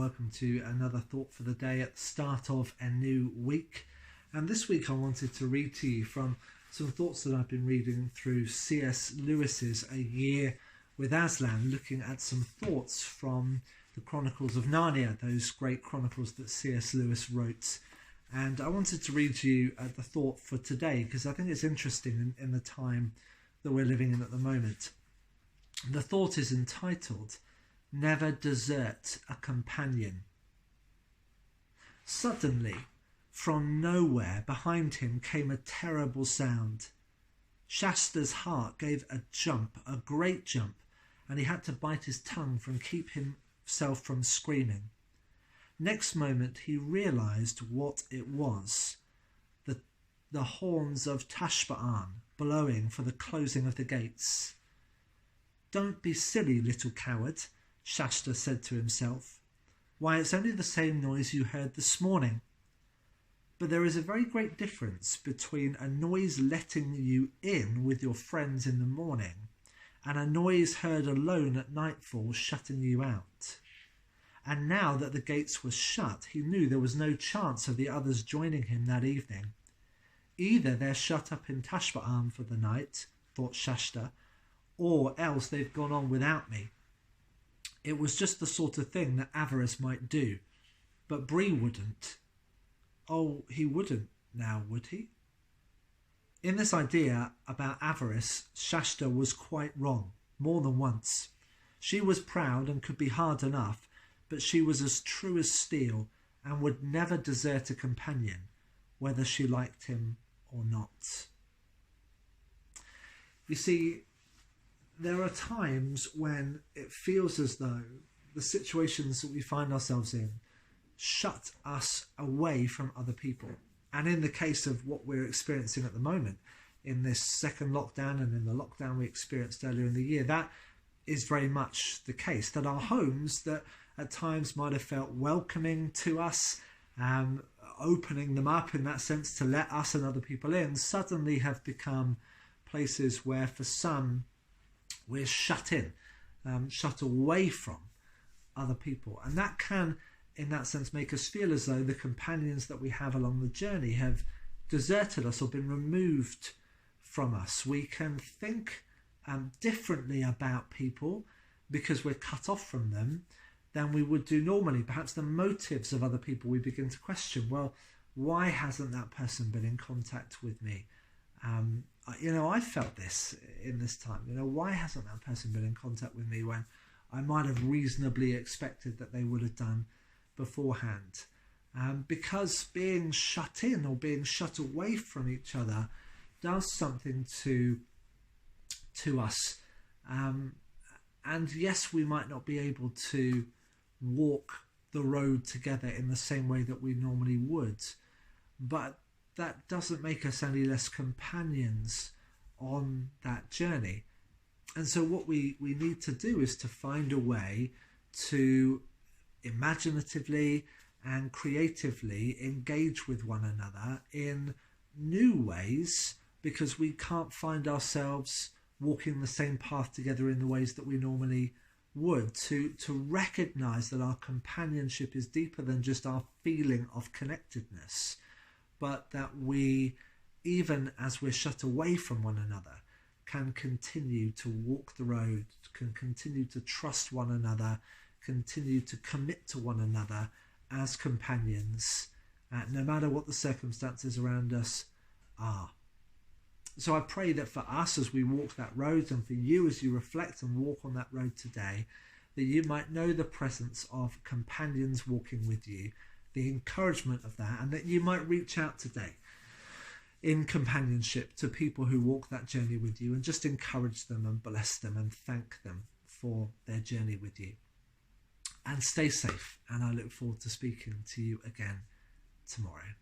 welcome to another thought for the day at the start of a new week. And this week I wanted to read to you from some thoughts that I've been reading through C.S. Lewis's A Year with Aslan, looking at some thoughts from the Chronicles of Narnia, those great chronicles that C.S. Lewis wrote. And I wanted to read to you the thought for today because I think it's interesting in the time that we're living in at the moment. The thought is entitled, "Never Desert a Companion." Suddenly, from nowhere behind him came a terrible sound. Shasta's heart gave a jump, a great jump, and he had to bite his tongue to keep himself from screaming. Next moment he realised what it was. The horns of Tashba'an blowing for the closing of the gates. "Don't be silly, little coward," Shasta said to himself. "Why, it's only the same noise you heard this morning." But there is a very great difference between a noise letting you in with your friends in the morning and a noise heard alone at nightfall shutting you out. And now that the gates were shut, he knew there was no chance of the others joining him that evening. Either they're shut up in Tashba'an for the night, thought Shasta, or else they've gone on without me. It was just the sort of thing that Avarice might do, but Bree wouldn't. Oh, he wouldn't now, would he? In this idea about Avarice, Shasta was quite wrong, more than once. She was proud and could be hard enough, but she was as true as steel and would never desert a companion, whether she liked him or not. You see, there are times when it feels as though the situations that we find ourselves in shut us away from other people. And in the case of what we're experiencing at the moment, in this second lockdown and in the lockdown we experienced earlier in the year, that is very much the case, that our homes that at times might have felt welcoming to us, opening them up in that sense to let us and other people in, suddenly have become places where for some we're shut in, shut away from other people. And that can, in that sense, make us feel as though the companions that we have along the journey have deserted us or been removed from us. We can think differently about people because we're cut off from them than we would do normally. Perhaps the motives of other people we begin to question. Well, why hasn't that person been in contact with me? I felt this in this time. Why hasn't that person been in contact with me when I might have reasonably expected that they would have done beforehand? Because being shut in or being shut away from each other does something to us. And yes, we might not be able to walk the road together in the same way that we normally would, but that doesn't make us any less companions on that journey. And so what we need to do is to find a way to imaginatively and creatively engage with one another in new ways, because we can't find ourselves walking the same path together in the ways that we normally would, to recognize that our companionship is deeper than just our feeling of connectedness, but that we, even as we're shut away from one another, can continue to walk the road, can continue to trust one another, continue to commit to one another as companions, no matter what the circumstances around us are. So I pray that for us as we walk that road, and for you as you reflect and walk on that road today, that you might know the presence of companions walking with you, the encouragement of that, and that you might reach out today in companionship to people who walk that journey with you and just encourage them and bless them and thank them for their journey with you. And stay safe, and I look forward to speaking to you again tomorrow.